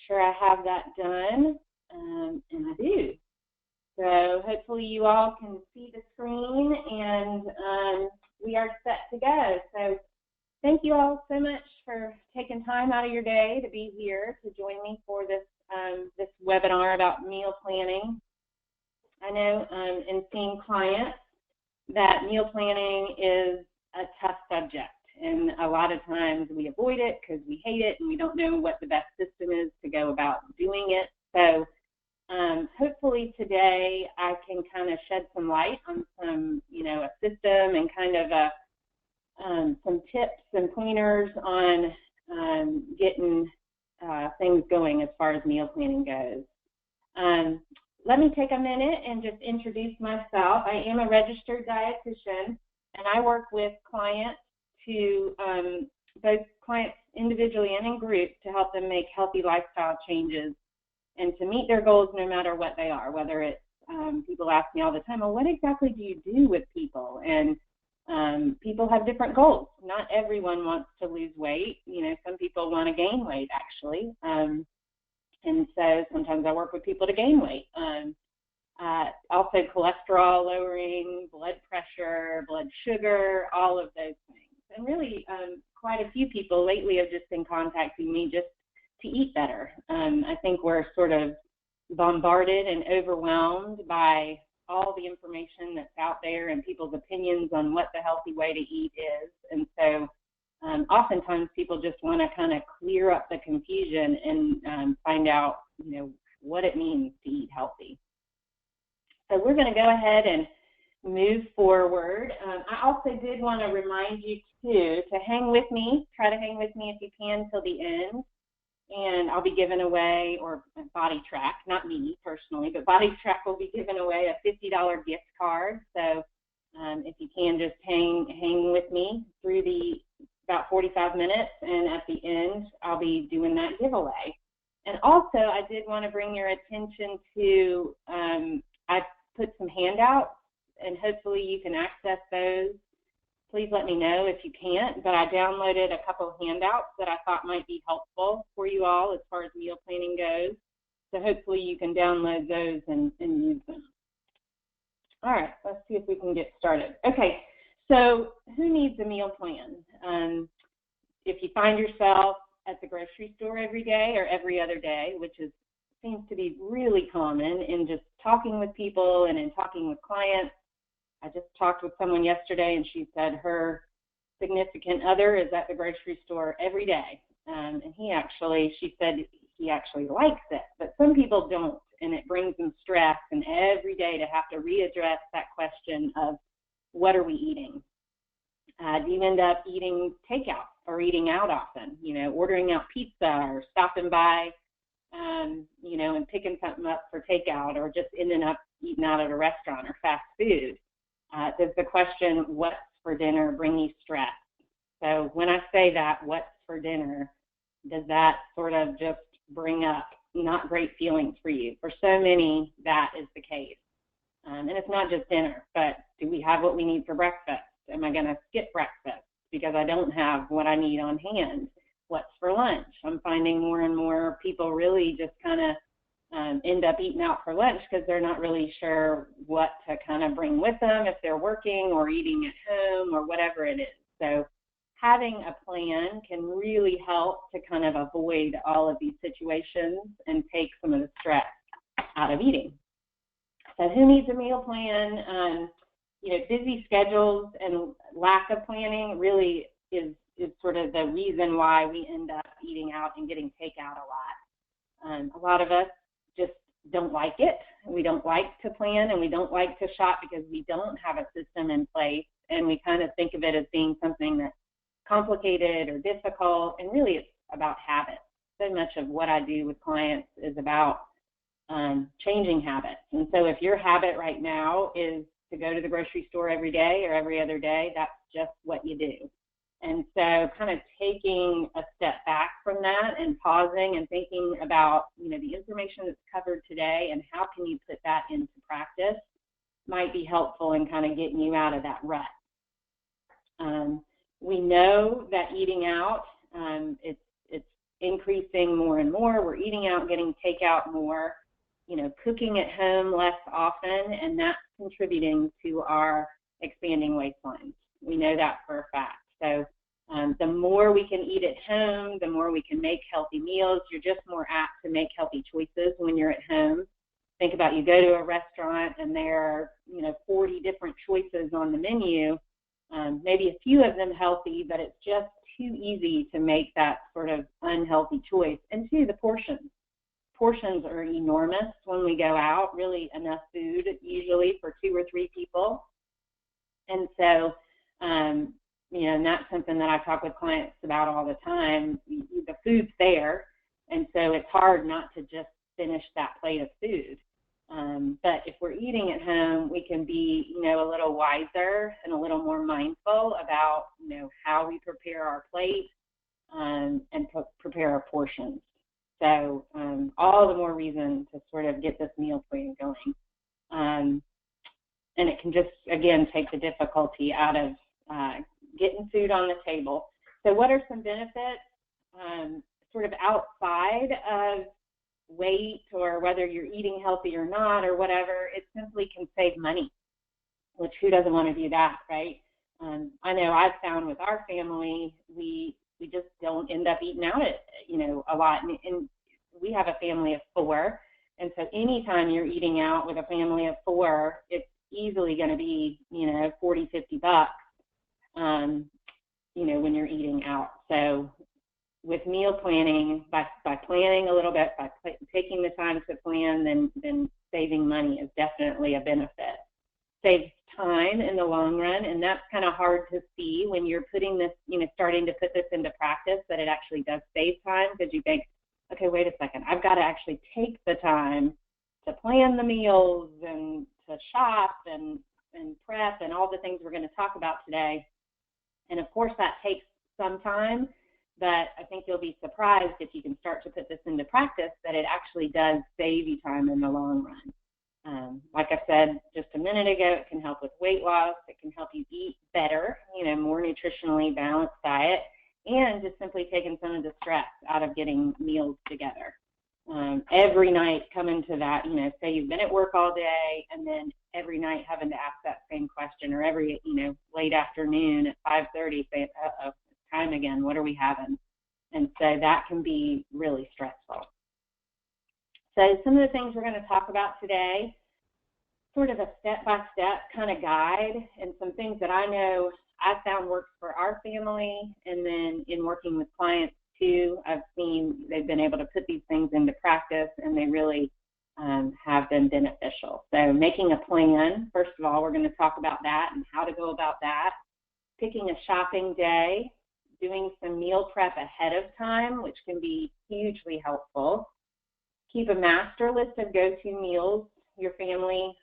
sure I have that done, and I do. So hopefully you all can see the screen, and we are set to go. So thank you all so much for taking time out of your day to be here to join me for this, this webinar about meal planning. I know in seeing clients that meal planning is a tough subject, and a lot of times we avoid it because we hate it and we don't know what the best system is to go about doing it. So hopefully today I can kind of shed some light on some, a system and kind of some tips and pointers on getting things going as far as meal planning goes. Let me take a minute and just introduce myself. I am a registered dietitian, and I work with clients to both clients individually and in group to help them make healthy lifestyle changes and to meet their goals no matter what they are, whether it's people ask me all the time, well, what exactly do you do with people? And people have different goals. Not everyone wants to lose weight. Some people want to gain weight, actually. And so sometimes I work with people to gain weight. Also cholesterol lowering, blood pressure, blood sugar, all of those things. And really quite a few people lately have just been contacting me just to eat better. I think we're sort of bombarded and overwhelmed by all the information that's out there and people's opinions on what the healthy way to eat is. And so oftentimes people just want to kind of clear up the confusion and find out, what it means to eat healthy. So we're going to go ahead and move forward. I also did want to remind you too to hang with me. Try to hang with me if you can till the end. And I'll be giving away, or Body Track, not me personally, but Body Track will be giving away a $50 gift card. So if you can just hang with me through about 45 minutes, and at the end, I'll be doing that giveaway. And also, I did want to bring your attention to, I put some handouts, and hopefully you can access those. Please let me know if you can't, but I downloaded a couple of handouts that I thought might be helpful for you all as far as meal planning goes. So hopefully you can download those and use them. All right, let's see if we can get started. Okay, so who needs a meal plan? If you find yourself at the grocery store every day or every other day, which seems to be really common in just talking with people and in talking with clients. I just talked with someone yesterday, and she said her significant other is at the grocery store every day. And she said he actually likes it, but some people don't, and it brings them stress, and every day to have to readdress that question of what are we eating? Do you end up eating takeout or eating out often, ordering out pizza or stopping by, and picking something up for takeout, or just ending up eating out at a restaurant or fast food? Does the question, what's for dinner, bring you stress? So when I say that, what's for dinner, does that sort of just bring up not great feelings for you? For so many, that is the case. And it's not just dinner, but do we have what we need for breakfast? Am I going to skip breakfast because I don't have what I need on hand? What's for lunch? I'm finding more and more people really just kind of end up eating out for lunch because they're not really sure what to kind of bring with them if they're working or eating at home or whatever it is. So having a plan can really help to kind of avoid all of these situations and take some of the stress out of eating. So who needs a meal plan? Busy schedules and lack of planning really is sort of the reason why we end up eating out and getting takeout a lot. A lot of us just don't like it. We don't like to plan, and we don't like to shop because we don't have a system in place, and we kind of think of it as being something that's complicated or difficult, and really it's about habits. So much of what I do with clients is about changing habits. And so if your habit right now is to go to the grocery store every day or every other day, that's just what you do. And so kind of taking a step back from that and pausing and thinking about, the information that's covered today and how can you put that into practice might be helpful in kind of getting you out of that rut. We know that eating out, it's increasing more and more. We're eating out, getting takeout more, cooking at home less often, and that's contributing to our expanding waistlines. We know that for a fact. So the more we can eat at home, the more we can make healthy meals. You're just more apt to make healthy choices when you're at home. Think about, you go to a restaurant and there are 40 different choices on the menu, maybe a few of them healthy, but it's just too easy to make that sort of unhealthy choice. And two, the portions are enormous when we go out, really enough food usually for 2 or 3 people. And so and that's something that I talk with clients about all the time. The food's there, and so it's hard not to just finish that plate of food. But if we're eating at home, we can be, a little wiser and a little more mindful about, how we prepare our plate and prepare our portions. So all the more reason to sort of get this meal plan going. And it can just, again, take the difficulty out of getting food on the table. So what are some benefits sort of outside of weight or whether you're eating healthy or not or whatever? It simply can save money, which who doesn't want to do that, right? I know I've found with our family, we just don't end up eating out a lot. And we have a family of 4. And so anytime you're eating out with a family of 4, it's easily going to be, $40, $50, when you're eating out. So with meal planning, by planning a little bit, by taking the time to plan, then saving money is definitely a benefit. Saves time in the long run, and that's kind of hard to see when you're putting this, starting to put this into practice, that it actually does save time, because you think, okay, wait a second, I've got to actually take the time to plan the meals and to shop and prep and all the things we're going to talk about today. And of course that takes some time, but I think you'll be surprised if you can start to put this into practice that it actually does save you time in the long run. Like I said just a minute ago, it can help with weight loss. It can help you eat better, more nutritionally balanced diet, and just simply taking some of the stress out of getting meals together. Every night coming to that, say you've been at work all day and then every night having to ask that same question, or every, late afternoon at 5:30 saying, uh-oh, it's time again, what are we having? And so that can be really stressful. So some of the things we're going to talk about today, sort of a step-by-step kind of guide, and some things that I know I found works for our family, and then in working with clients too, I've seen they've been able to put these things into practice, and they really have been beneficial. So making a plan, first of all, we're going to talk about that and how to go about that. Picking a shopping day, doing some meal prep ahead of time, which can be hugely helpful. Keep a master list of go-to meals your family,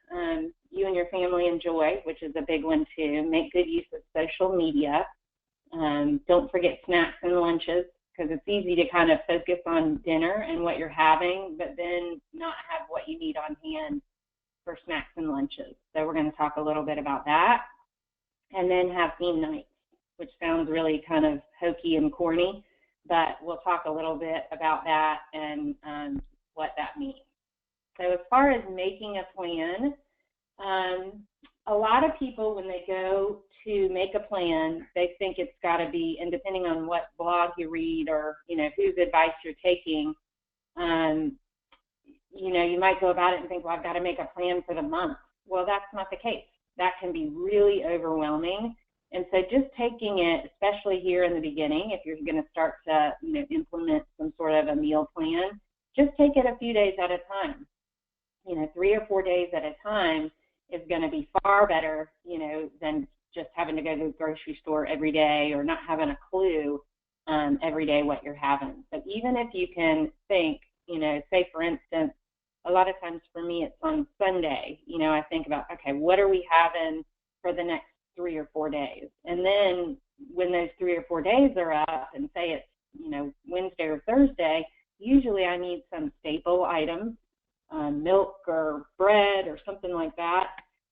you and your family enjoy, which is a big one too. Make good use of social media. Don't forget snacks and lunches, because it's easy to kind of focus on dinner and what you're having, but then not have what you need on hand for snacks and lunches. So we're going to talk a little bit about that. And then have theme nights, which sounds really kind of hokey and corny, but we'll talk a little bit about that and what that means. So as far as making a plan, a lot of people, when they go to make a plan, they think it's got to be, and depending on what blog you read or, whose advice you're taking, you might go about it and think, well, I've got to make a plan for the month. Well, that's not the case. That can be really overwhelming. And so just taking it, especially here in the beginning, if you're going to start to, implement some sort of a meal plan, just take it a few days at a time. 3 or 4 days at a time is going to be far better, than just having to go to the grocery store every day or not having a clue every day what you're having. But even if you can think, say for instance, a lot of times for me it's on Sunday, I think about, okay, what are we having for the next 3 or 4 days? And then when those 3 or 4 days are up, and say it's, Wednesday or Thursday, usually I need some staple items, milk or bread or something like that.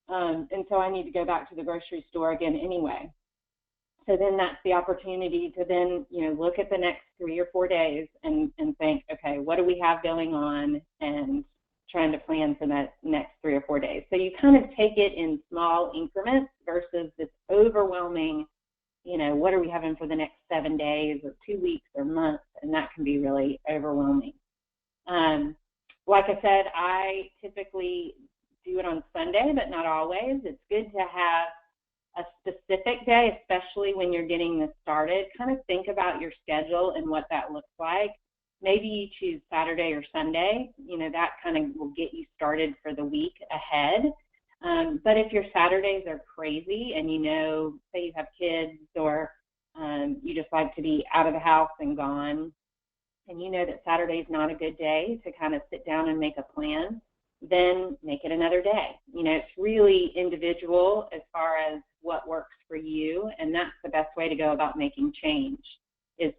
And so I need to go back to the grocery store again anyway. So then that's the opportunity to then, look at the next 3 or 4 days and think, okay, what do we have going on, and trying to plan for that next 3 or 4 days. So you kind of take it in small increments versus this overwhelming, what are we having for the next 7 days or 2 weeks or months, and that can be really overwhelming. Like I said, I typically do it on Sunday, but not always. It's good to have a specific day, especially when you're getting this started. Kind of think about your schedule and what that looks like. Maybe you choose Saturday or Sunday. That kind of will get you started for the week ahead. But if your Saturdays are crazy and say you have kids, or you just like to be out of the house and gone, and that Saturday's not a good day to kind of sit down and make a plan, then make it another day. It's really individual as far as what works for you, and that's the best way to go about making change, is,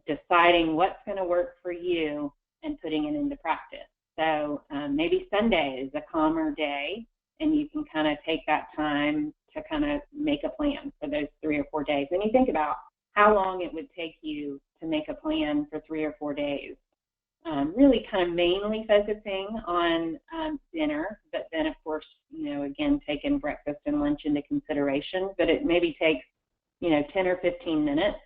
deciding what's going to work for you and putting it into practice. So maybe Sunday is a calmer day, and you can kind of take that time to kind of make a plan for those 3 or 4 days. And you think about how long it would take you to make a plan for 3 or 4 days. Really kind of mainly focusing on dinner, but then of course, again, taking breakfast and lunch into consideration, but it maybe takes, 10 or 15 minutes.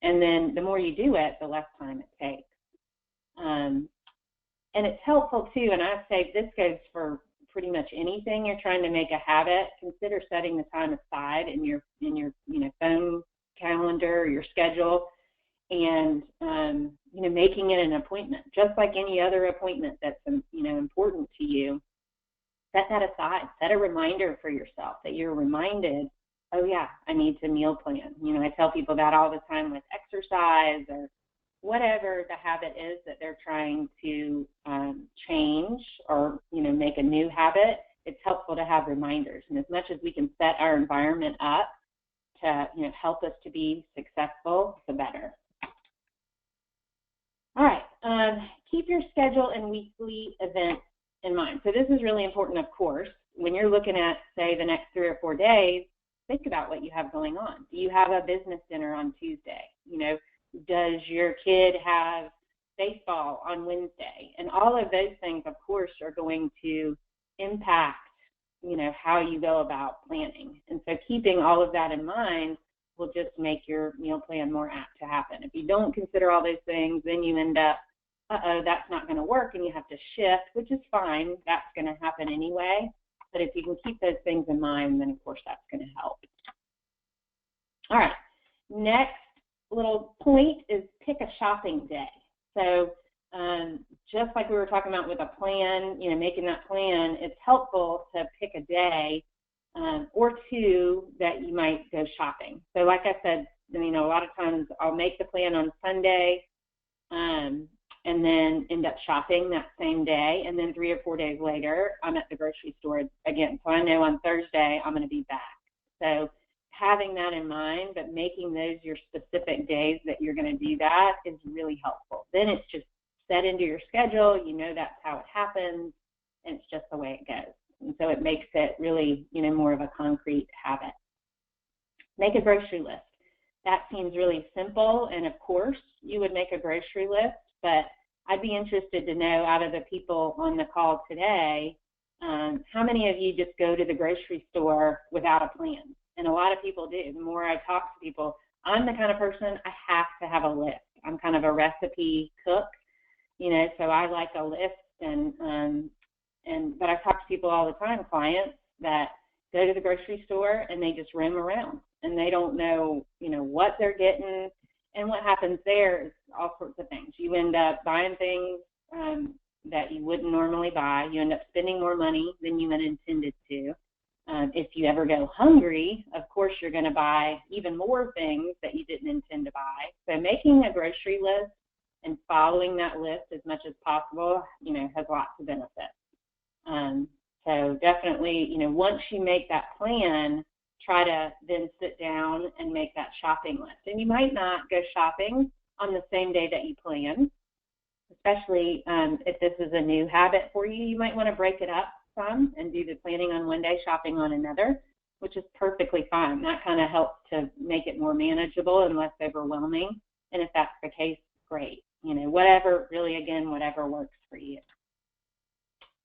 And then the more you do it, the less time it takes. And it's helpful too, and I say this goes for pretty much anything you're trying to make a habit. Consider setting the time aside in your phone calendar or your schedule, and making it an appointment, just like any other appointment that's important to you. Set that aside. Set a reminder for yourself that you're reminded, oh yeah, I need to meal plan. I tell people that all the time with exercise or whatever the habit is that they're trying to change or make a new habit. It's helpful to have reminders, and as much as we can set our environment up to help us to be successful, the better. All right, keep your schedule and weekly events in mind. So this is really important, of course. When you're looking at, say, the next 3 or 4 days, think about what you have going on. Do you have a business dinner on Tuesday? Does your kid have baseball on Wednesday? And all of those things, of course, are going to impact, how you go about planning. And so keeping all of that in mind will just make your meal plan more apt to happen. If you don't consider all those things, then you end up, that's not going to work, and you have to shift, which is fine. That's going to happen anyway. But if you can keep those things in mind, then of course that's going to help. All right, next little point is pick a shopping day. So just like we were talking about with a plan, making that plan, it's helpful to pick a day or two that you might go shopping. So like I said, a lot of times I'll make the plan on Sunday and then end up shopping that same day, and then 3 or 4 days later, I'm at the grocery store again. So I know on Thursday I'm going to be back. So having that in mind, but making those your specific days that you're going to do that is really helpful. Then it's just set into your schedule. That's how it happens, and it's just the way it goes. And so it makes it really, more of a concrete habit. Make a grocery list. That seems really simple, and of course you would make a grocery list, but I'd be interested to know, out of the people on the call today, how many of you just go to the grocery store without a plan? And a lot of people do. The more I talk to people, I'm the kind of person, I have to have a list. I'm kind of a recipe cook, so I like a list, but I talk to people all the time, clients that go to the grocery store and they just roam around and they don't know, what they're getting. And what happens there is all sorts of things. You end up buying things that you wouldn't normally buy. You end up spending more money than you had intended to. If you ever go hungry, of course, you're going to buy even more things that you didn't intend to buy. So making a grocery list and following that list as much as possible, has lots of benefits. So definitely, once you make that plan, try to then sit down and make that shopping list. And you might not go shopping on the same day that you plan, especially if this is a new habit for you. You might want to break it up some and do the planning on one day, shopping on another. which is perfectly fine. That kind of helps to make it more manageable and less overwhelming. And if that's the case, great. You know, whatever, really, again, whatever works for you.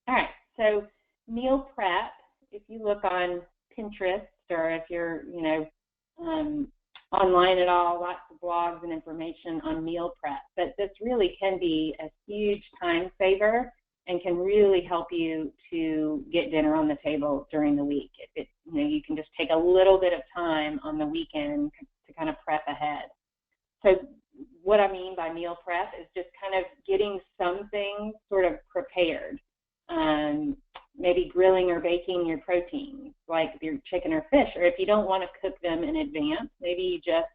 All right, so meal prep, if you look on Pinterest or if you're, you know, online at all, lots of blogs and information on meal prep. But this really can be a huge time saver and can really help you to get dinner on the table during the week. You know, you can just take a little bit of time on the weekend to kind of prep ahead. So what I mean by meal prep is just kind of getting some things sort of prepared. Maybe grilling or baking your proteins, like your chicken or fish, or if you don't want to cook them in advance, maybe you just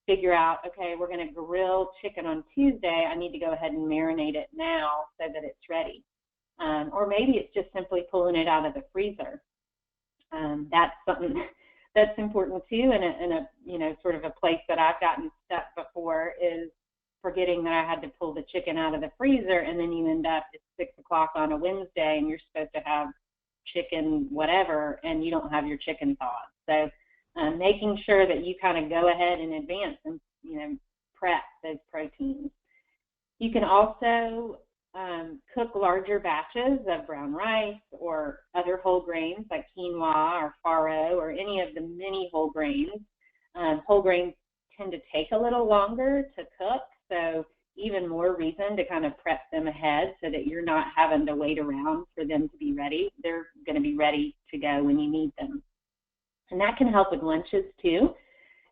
figure out, okay, we're going to grill chicken on Tuesday. I need to go ahead and marinate it now so that it's ready. Or maybe it's just simply pulling it out of the freezer. That's something that's important too, and a you know, sort of a place that I've gotten stuck before is forgetting that I had to pull the chicken out of the freezer, and then you end up at 6 o'clock on a Wednesday and you're supposed to have chicken whatever, and you don't have your chicken thawed. So making sure that you kind of go ahead in advance and, you know, prep those proteins. You can also cook larger batches of brown rice or other whole grains like quinoa or farro or any of the many whole grains. Whole grains tend to take a little longer to cook, so even more reason to kind of prep them ahead so that you're not having to wait around for them to be ready. They're going to be ready to go when you need them. And that can help with lunches too,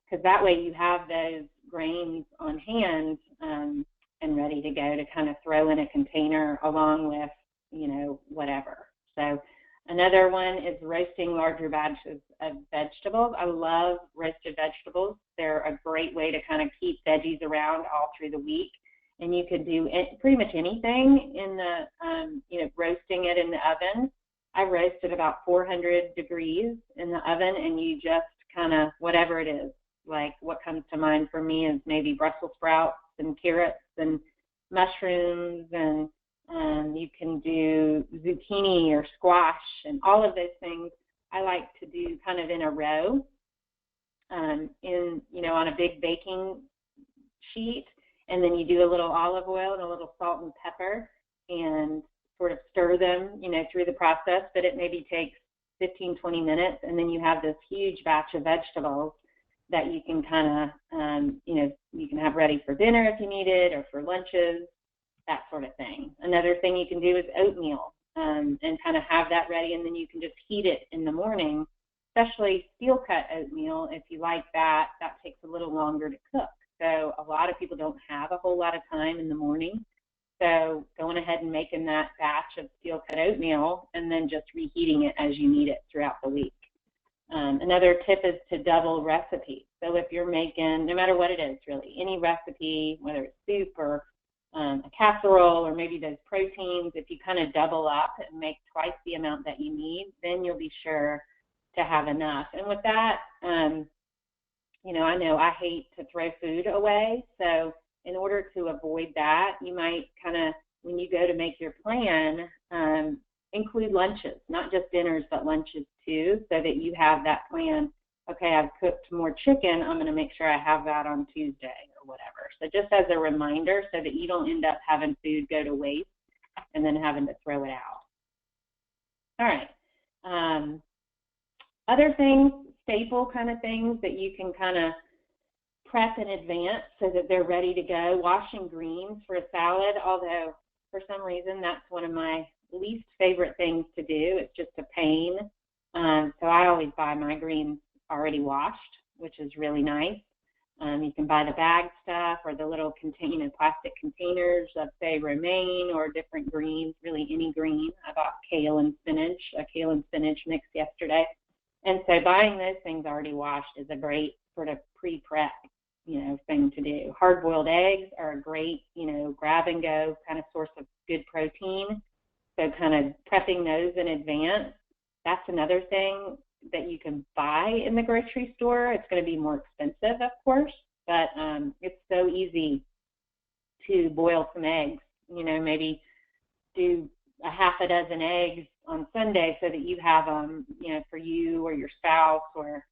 because that way you have those grains on hand and ready to go to kind of throw in a container along with, you know, whatever. So another one is roasting larger batches of vegetables. I love roasted vegetables. They're a great way to kind of keep veggies around all through the week. And you can do pretty much anything in the, you know, roasting it in the oven. I roast at about 400 degrees in the oven, and you just kind of, whatever it is, like what comes to mind for me is maybe Brussels sprouts and carrots and mushrooms, and you can do zucchini or squash and all of those things. I like to do kind of in a row, you know, on a big baking sheet, and then you do a little olive oil and a little salt and pepper and sort of stir them, you know, through the process, but it maybe takes 15, 20 minutes, and then you have this huge batch of vegetables that you can kind of, you know, you can have ready for dinner if you need it, or for lunches, that sort of thing. Another thing you can do is oatmeal, and kind of have that ready, and then you can just heat it in the morning, especially steel cut oatmeal. If you like that, that takes a little longer to cook. So a lot of people don't have a whole lot of time in the morning. So going ahead and making that batch of steel cut oatmeal and then just reheating it as you need it throughout the week. Another tip is to double recipes. So if you're making, no matter what it is really, any recipe, whether it's soup or a casserole or maybe those proteins, if you kind of double up and make twice the amount that you need, then you'll be sure to have enough. And with that, you know I hate to throw food away, so in order to avoid that, you might kind of, when you go to make your plan, include lunches, not just dinners, but lunches too, so that you have that plan. Okay, I've cooked more chicken, I'm going to make sure I have that on Tuesday or whatever. So just as a reminder, so that you don't end up having food go to waste and then having to throw it out. All right. Other things, staple kind of things that you can kind of prep in advance so that they're ready to go. Washing greens for a salad, although for some reason that's one of my least favorite things to do. It's just a pain. So I always buy my greens already washed, which is really nice. You can buy the bag stuff or the little plastic containers of, say, romaine or different greens, really any green. I bought kale and spinach mix yesterday. And so buying those things already washed is a great sort of pre-prep, thing to do. Hard-boiled eggs are a great, grab-and-go kind of source of good protein. So kind of prepping those in advance. That's another thing that you can buy in the grocery store. It's going to be more expensive, of course, but it's so easy to boil some eggs. Maybe do a half a dozen eggs on Sunday so that you have them, for you or your spouse or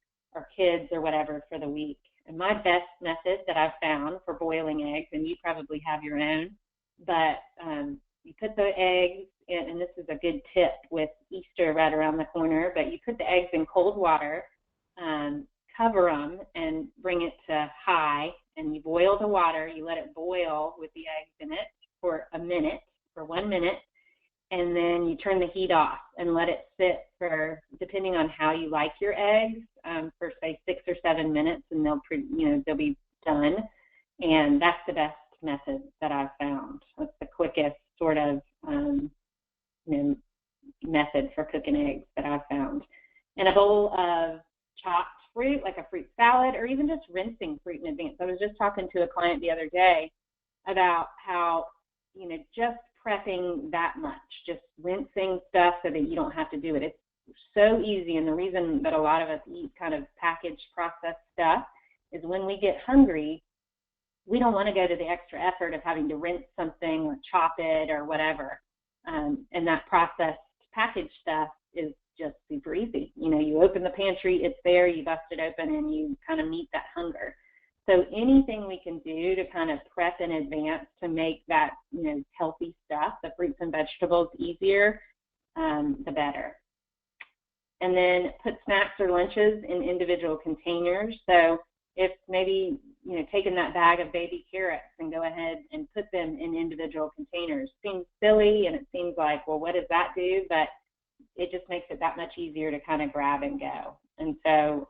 kids or whatever for the week. And my best method that I've found for boiling eggs, and you probably have your own, but you put the eggs in, and this is a good tip with Easter right around the corner, but you put the eggs in cold water, cover them, and bring it to high, and you boil the water. You let it boil with the eggs in it for 1 minute, and then you turn the heat off and let it sit for, depending on how you like your eggs, for say 6 or 7 minutes, and they'll be done. And that's the best method that I've found. That's the quickest sort of method for cooking eggs that I've found. And a bowl of chopped fruit, like a fruit salad, or even just rinsing fruit in advance. I was just talking to a client the other day about how, just prepping that much, just rinsing stuff so that you don't have to do it. It's so easy, and the reason that a lot of us eat kind of packaged, processed stuff is when we get hungry, we don't want to go to the extra effort of having to rinse something or chop it or whatever. And that processed packaged stuff is just super easy. You open the pantry, it's there, you bust it open, and you kind of meet that hunger. So anything we can do to kind of prep in advance to make that, healthy stuff, the fruits and vegetables, easier, the better. And then put snacks or lunches in individual containers. So if maybe, taking that bag of baby carrots and go ahead and put them in individual containers. Seems silly, and it seems like, well, what does that do? But it just makes it that much easier to kind of grab and go. And so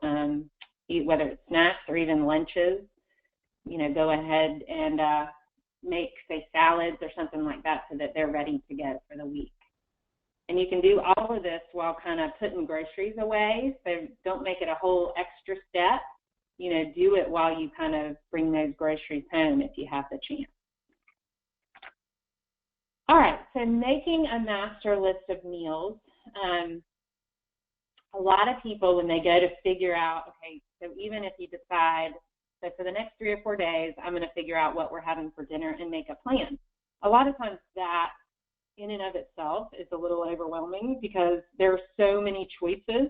whether it's snacks or even lunches, go ahead and make, say, salads or something like that so that they're ready to go for the week. And you can do all of this while kind of putting groceries away, so don't make it a whole extra step. Do it while you kind of bring those groceries home if you have the chance. All right, so making a master list of meals. A lot of people, when they go to figure out, okay, so even if you decide, so for the next 3 or 4 days, I'm going to figure out what we're having for dinner and make a plan. A lot of times that in and of itself is a little overwhelming because there are so many choices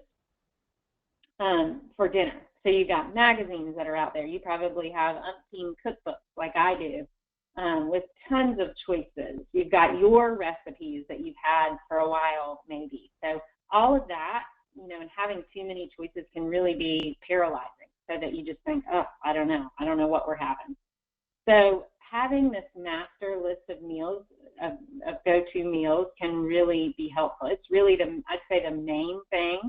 for dinner. So you've got magazines that are out there. You probably have umpteen cookbooks like I do with tons of choices. You've got your recipes that you've had for a while maybe. So all of that, and having too many choices can really be paralyzing so that you just think, oh, I don't know what we're having. So having this master list of meals, of go-to meals, can really be helpful. It's really, I'd say, the main thing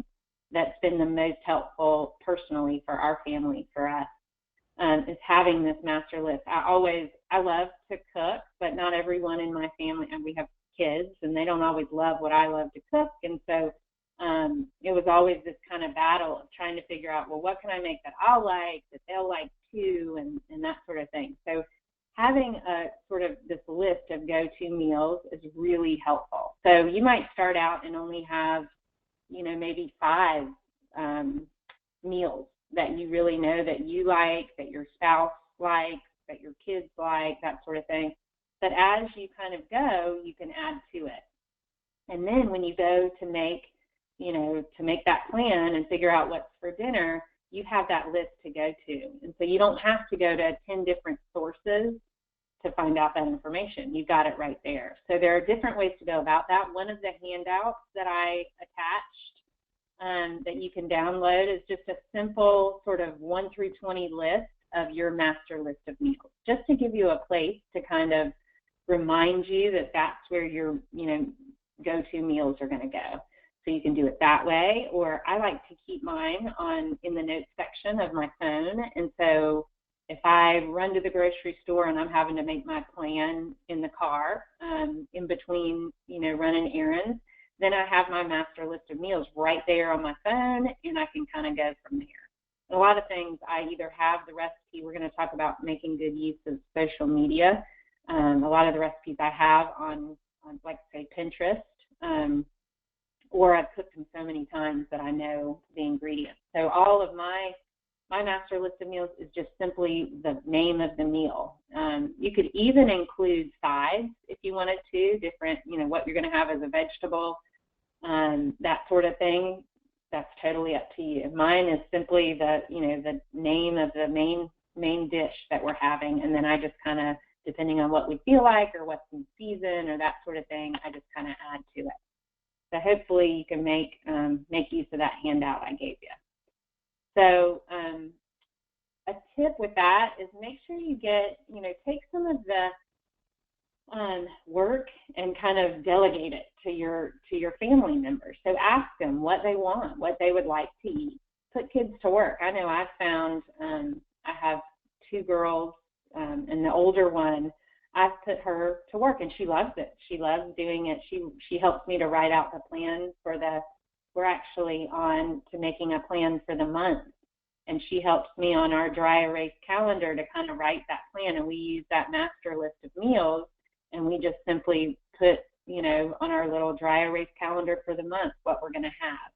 that's been the most helpful personally for our family, for us, is having this master list. I love to cook, but not everyone in my family, and we have kids, and they don't always love what I love to cook. And so it was always this kind of battle of trying to figure out, well, what can I make that I'll like, that they'll like too, and that sort of thing. So having a sort of this list of go-to meals is really helpful. So you might start out and only have, maybe 5 meals that you really know that you like, that your spouse likes, that your kids like, that sort of thing. But as you kind of go, you can add to it. And then when you go to make, that plan and figure out what's for dinner, you have that list to go to. And so you don't have to go to 10 different sources to find out that information. You got it right there. So there are different ways to go about that. One of the handouts that I attached that you can download is just a simple sort of 1 through 20 list of your master list of meals, just to give you a place to kind of remind you that that's where your go-to meals are going to go. So you can do it that way, or I like to keep mine in the notes section of my phone. And so if I run to the grocery store and I'm having to make my plan in the car, in between, running errands, then I have my master list of meals right there on my phone, and I can kind of go from there. A lot of things I either have the recipe. We're going to talk about making good use of social media. A lot of the recipes I have on like, say, Pinterest, or I've cooked them so many times that I know the ingredients. So all of my master list of meals is just simply the name of the meal. You could even include sides if you wanted too, different, what you're going to have as a vegetable, that sort of thing. That's totally up to you. Mine is simply the name of the main dish that we're having, and then I just kind of, depending on what we feel like or what's in season or that sort of thing, I just kind of add to it. So hopefully you can make use of that handout I gave you. So a tip with that is make sure you get, take some of the work and kind of delegate it to your family members. So ask them what they want, what they would like to eat. Put kids to work. I know I've found I have 2 girls, and the older one, I've put her to work, and she loves it. She loves doing it. She helps me to write out the plan we're actually on to making a plan for the month, and she helps me on our dry erase calendar to kind of write that plan, and we use that master list of meals, and we just simply put, on our little dry erase calendar for the month what we're going to have.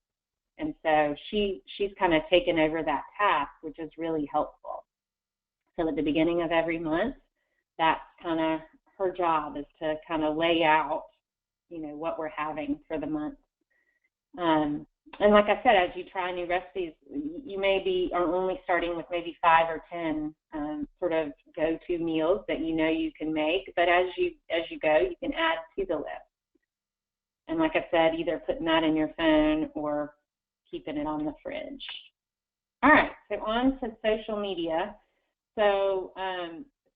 And so she's kind of taken over that task, which is really helpful. So at the beginning of every month, that's kind of her job, is to kind of lay out, what we're having for the month. And like I said, as you try new recipes, you are only starting with maybe 5 or 10 sort of go-to meals that you can make. But as you go, you can add to the list. And like I said, either putting that in your phone or keeping it on the fridge. All right, so on to social media. So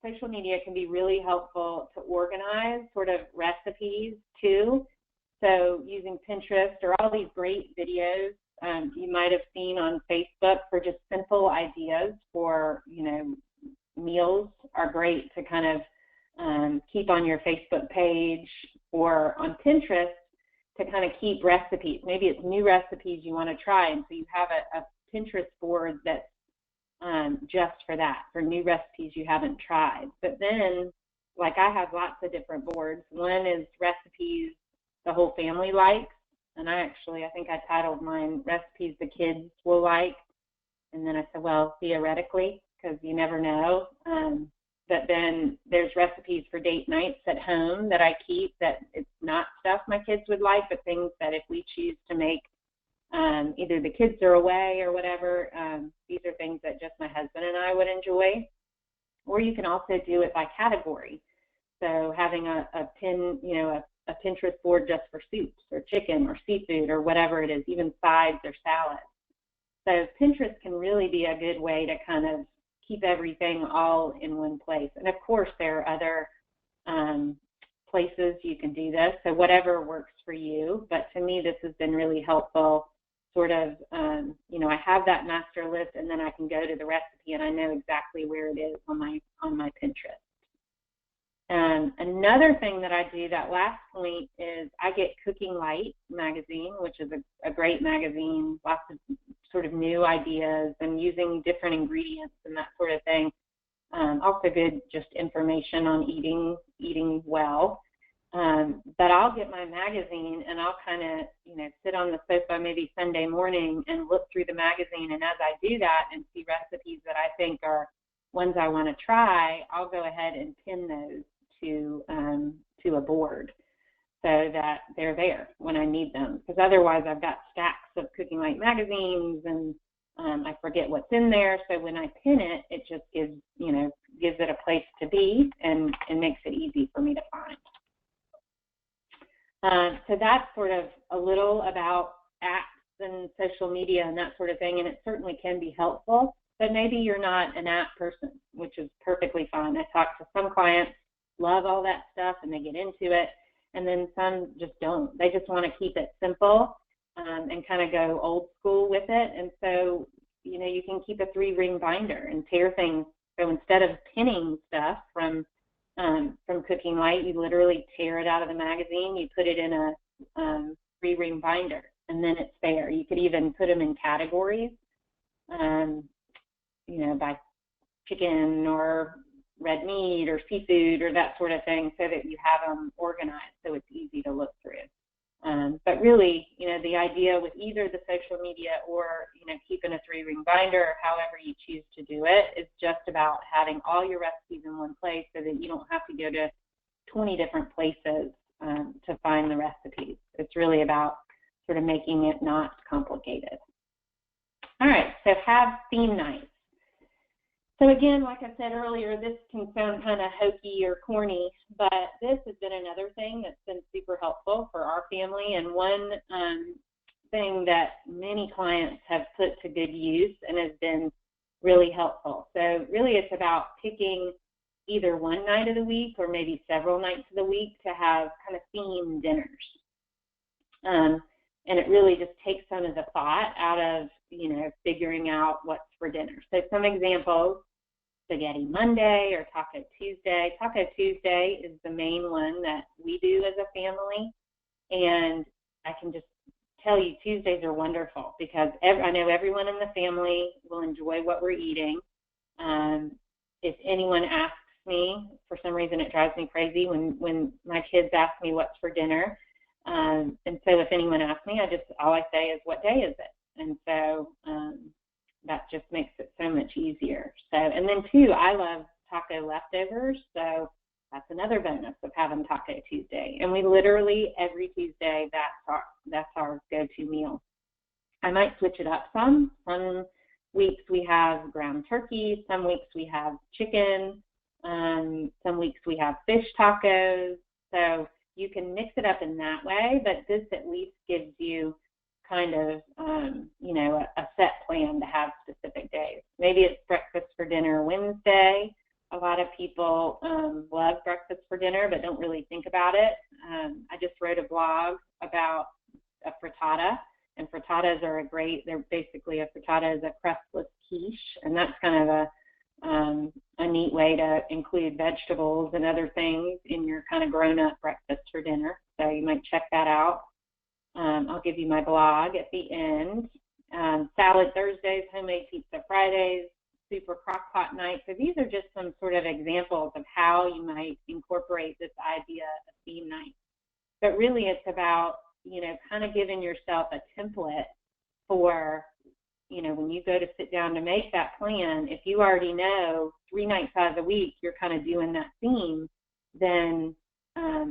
social media can be really helpful to organize sort of recipes too. So using Pinterest or all these great videos you might have seen on Facebook for just simple ideas for, meals are great to kind of keep on your Facebook page, or on Pinterest to kind of keep recipes. Maybe it's new recipes you want to try, and so you have a Pinterest board that's just for that, for new recipes you haven't tried. But then, like, I have lots of different boards. One is recipes the whole family likes, and I think I titled mine Recipes the Kids Will Like. And then I said, well, theoretically, because you never know. But then there's recipes for date nights at home that I keep, that it's not stuff my kids would like, but things that if we choose to make, either the kids are away or whatever, these are things that just my husband and I would enjoy. Or you can also do it by category. So having a Pinterest board just for soups or chicken or seafood or whatever it is, even sides or salads. So Pinterest can really be a good way to kind of keep everything all in one place. And of course, there are other places you can do this, so whatever works for you. But to me, this has been really helpful. Sort of, I have that master list, and then I can go to the recipe, and I know exactly where it is on my Pinterest. Another thing that I do, that last point, is I get Cooking Light magazine, which is a great magazine, lots of sort of new ideas and using different ingredients and that sort of thing. Also good just information on eating well. But I'll get my magazine and I'll kind of, sit on the sofa maybe Sunday morning and look through the magazine. And as I do that and see recipes that I think are ones I want to try, I'll go ahead and pin those to a board so that they're there when I need them. Because otherwise I've got stacks of Cooking Light magazines and I forget what's in there. So when I pin it, it just gives it a place to be and makes it easy for me to find. So that's sort of a little about apps and social media and that sort of thing, and it certainly can be helpful, but maybe you're not an app person, which is perfectly fine. I talk to some clients, love all that stuff, and they get into it, and then some just don't. They just want to keep it simple and kind of go old school with it, and so, you can keep a 3-ring binder and tear things. So instead of pinning stuff from Cooking Light, you literally tear it out of the magazine, you put it in a 3-ring binder, and then it's there. You could even put them in categories, by chicken or red meat or seafood or that sort of thing, so that you have them organized so it's easy to look through. But really, the idea with either the social media or, keeping a 3-ring binder, or however you choose to do it, is just about having all your recipes in one place so that you don't have to go to 20 different places to find the recipes. It's really about sort of making it not complicated. All right, so have theme nights. So again, like I said earlier, this can sound kind of hokey or corny, but this has been another thing that's been super helpful for our family, and one thing that many clients have put to good use and has been really helpful. So really it's about picking either one night of the week or maybe several nights of the week to have kind of themed dinners. And it really just takes some of the thought out of, figuring out what's for dinner. So some examples: Spaghetti Monday or Taco Tuesday. Taco Tuesday is the main one that we do as a family, and I can just tell you Tuesdays are wonderful because I know everyone in the family will enjoy what we're eating. If anyone asks me, for some reason it drives me crazy when my kids ask me what's for dinner, and so if anyone asks me, all I say is, what day is it? And so that just makes it so much easier. So, and then too, I love taco leftovers, so that's another bonus of having Taco Tuesday. And we literally every Tuesday, that's our go-to meal. I might switch it up some. Some weeks we have ground turkey, some weeks we have chicken, some weeks we have fish tacos. So you can mix it up in that way, but this at least gives you kind of, a set plan to have specific days. Maybe it's breakfast for dinner Wednesday. A lot of people love breakfast for dinner but don't really think about it. I just wrote a blog about a frittata, and frittatas are they're basically a frittata is a crustless quiche, and that's kind of a neat way to include vegetables and other things in your kind of grown-up breakfast for dinner. So you might check that out. I'll give you my blog at the end. Salad Thursdays, homemade pizza Fridays, super crock pot night. So these are just some sort of examples of how you might incorporate this idea of theme night. But really it's about, kind of giving yourself a template for, when you go to sit down to make that plan. If you already know 3 nights out of the week you're kind of doing that theme, then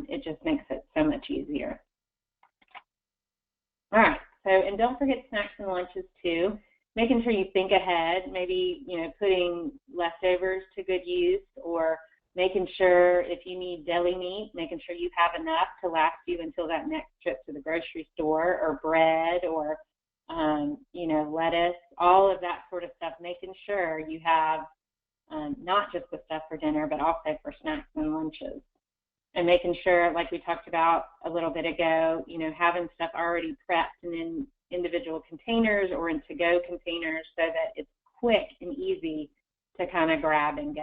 it just makes it so much easier. All right, so, and don't forget snacks and lunches too. Making sure you think ahead, maybe, putting leftovers to good use, or making sure if you need deli meat, making sure you have enough to last you until that next trip to the grocery store, or bread, or, lettuce, all of that sort of stuff, making sure you have not just the stuff for dinner, but also for snacks and lunches. And making sure, like we talked about a little bit ago, having stuff already prepped and in individual containers or in to-go containers so that it's quick and easy to kind of grab and go.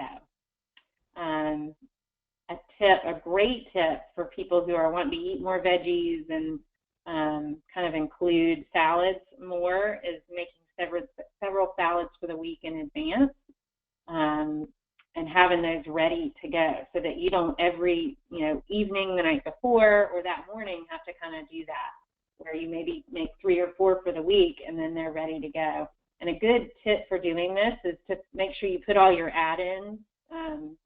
A great tip for people who are wanting to eat more veggies and kind of include salads more is making several salads for the week in advance. And having those ready to go so that you don't every, evening the night before or that morning have to kind of do that, where you maybe make 3 or 4 for the week and then they're ready to go. And a good tip for doing this is to make sure you put all your add-ins,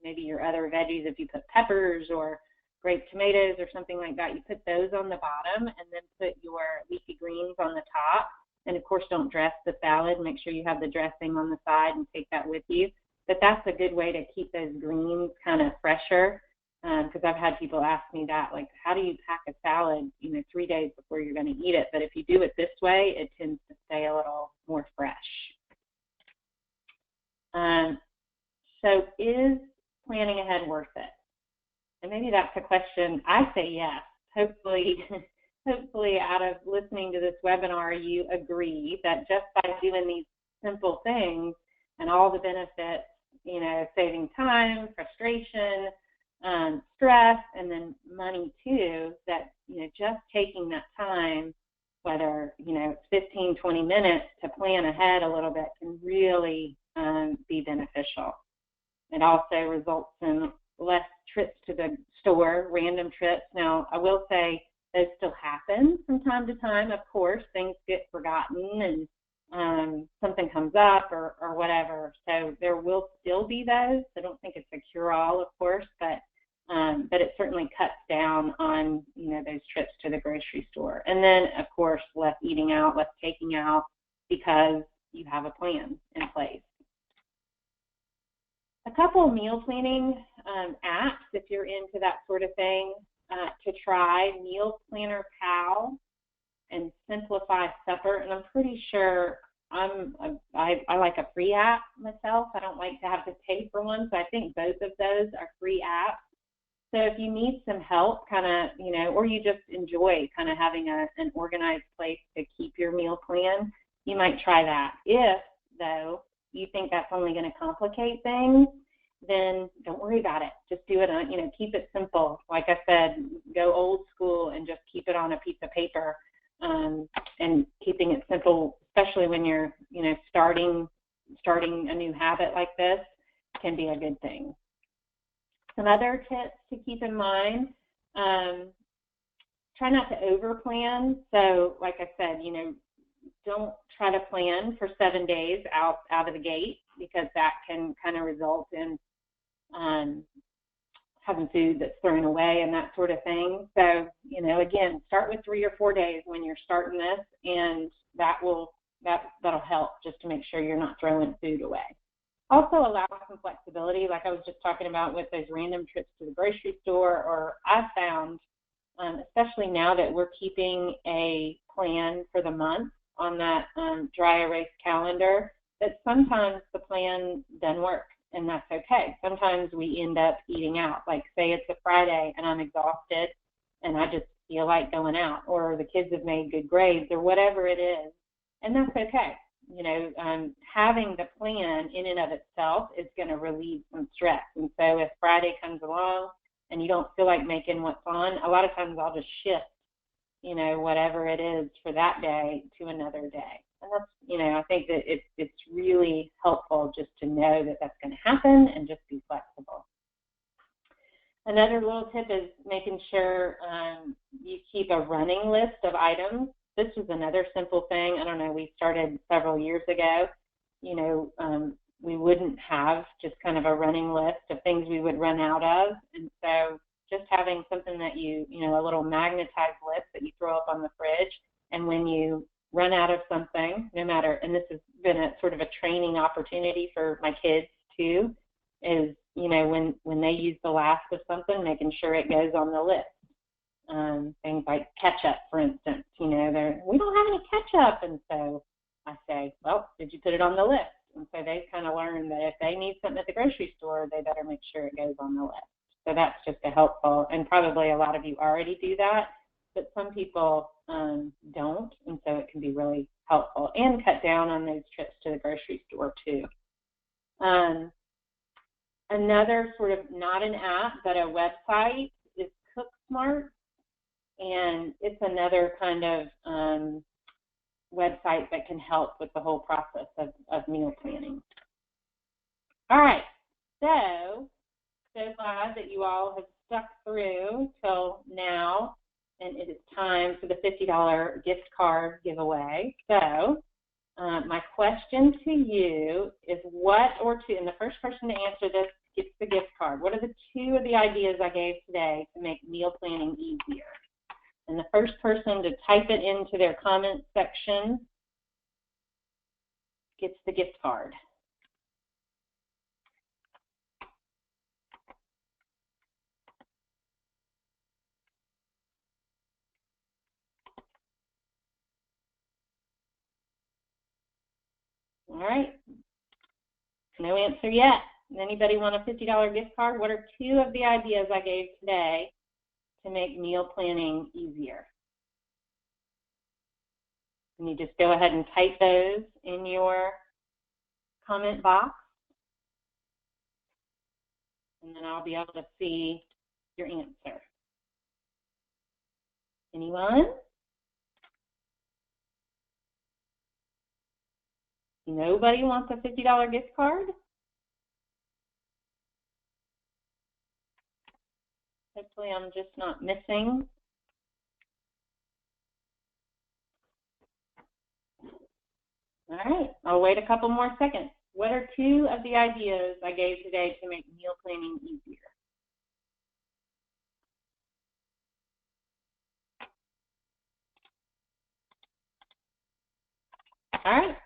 maybe your other veggies, if you put peppers or grape tomatoes or something like that, you put those on the bottom and then put your leafy greens on the top. And of course, don't dress the salad. Make sure you have the dressing on the side and take that with you. But that's a good way to keep those greens kind of fresher, because I've had people ask me that, like, how do you pack a salad, 3 days before you're going to eat it? But if you do it this way, it tends to stay a little more fresh. So is planning ahead worth it? And maybe that's a question. I say yes. Hopefully out of listening to this webinar, you agree that just by doing these simple things and all the benefits, saving time, frustration, stress, and then money too, that, just taking that time, whether, it's 15, 20 minutes to plan ahead a little bit can really be beneficial. It also results in less trips to the store, random trips. Now, I will say those still happen from time to time, of course. Things get forgotten and something comes up or whatever. So there will still be those. I don't think it's a cure-all, of course, but but it certainly cuts down on, those trips to the grocery store. And then, of course, less eating out, less taking out, because you have a plan in place. A couple meal planning apps, if you're into that sort of thing, to try: Meal Planner Pal and Simplify Supper. And I'm pretty sure I like a free app myself. I don't like to have to pay for one, so I think both of those are free apps. So if you need some help, kind of, or you just enjoy kind of having an organized place to keep your meal plan, you might try that. If, though, you think that's only going to complicate things, then don't worry about it. Just do it on, keep it simple. Like I said, go old school and just keep it on a piece of paper, and keeping it simple, especially when you're, starting a new habit like this, can be a good thing. Some other tips to keep in mind: try not to over-plan. So, like I said, don't try to plan for 7 days out of the gate, because that can kind of result in having food that's thrown away and that sort of thing. So, again, start with 3 or 4 days when you're starting this, and that'll help just to make sure you're not throwing food away. Also allow some flexibility, like I was just talking about with those random trips to the grocery store. Or I've found, especially now that we're keeping a plan for the month on that dry erase calendar, that sometimes the plan doesn't work, and that's okay. Sometimes we end up eating out. Like, say it's a Friday and I'm exhausted and I just feel like going out, or the kids have made good grades, or whatever it is, and that's okay. Having the plan in and of itself is going to relieve some stress. And so if Friday comes along and you don't feel like making what's on, a lot of times I'll just shift, whatever it is for that day to another day. And that's, I think that it's really helpful just to know that that's going to happen and just be flexible. Another little tip is making sure you keep a running list of items. This is another simple thing. I don't know, we started several years ago. We wouldn't have just kind of a running list of things we would run out of. And so just having something that a little magnetized list that you throw up on the fridge, and when you run out of something, no matter, and this has been a sort of a training opportunity for my kids too, is, when they use the last of something, making sure it goes on the list. Things like ketchup, for instance, we don't have any ketchup, and so I say, well, did you put it on the list? And so they kind of learn that if they need something at the grocery store, they better make sure it goes on the list. So that's just a helpful, and probably a lot of you already do that, but some people don't, and so it can be really helpful and cut down on those trips to the grocery store too. Another sort of, not an app, but a website is CookSmart, and it's another kind of website that can help with the whole process of meal planning. All right, so glad that you all have stuck through till now, and it is time for the $50 gift card giveaway. So my question to you is, and the first person to answer this gets the gift card. What are the 2 of the ideas I gave today to make meal planning easier? And the first person to type it into their comment section gets the gift card. All right. No answer yet. Anybody want a $50 gift card? What are 2 of the ideas I gave today to make meal planning easier? And you just go ahead and type those in your comment box, and then I'll be able to see your answer. Anyone? Nobody wants a $50 gift card? Hopefully I'm just not missing. All right, I'll wait a couple more seconds. What are 2 of the ideas I gave today to make meal planning easier? All right.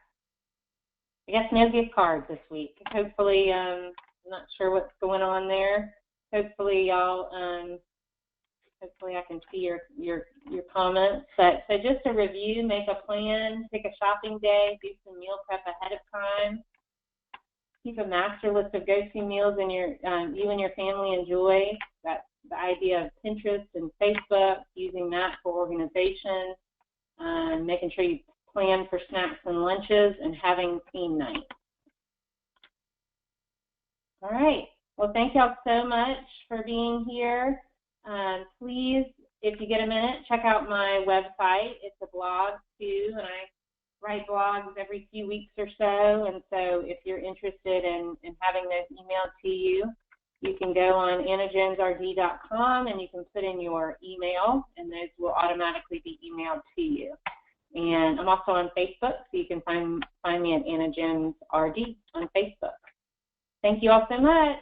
I guess no gift cards this week. Hopefully, I'm not sure what's going on there. Hopefully, y'all, hopefully I can see your comments. But so just a review, make a plan, pick a shopping day, do some meal prep ahead of time. Keep a master list of go-to meals and you and your family enjoy. That's the idea of Pinterest and Facebook, using that for organization, making sure you plan for snacks and lunches, and having theme night. All right. Well, thank y'all so much for being here. Please, if you get a minute, check out my website. It's a blog too, and I write blogs every few weeks or so. And so if you're interested in having those emailed to you, you can go on annajonesrd.com and you can put in your email, and those will automatically be emailed to you. And I'm also on Facebook, so you can find me at Anna Jones RD on Facebook. Thank you all so much.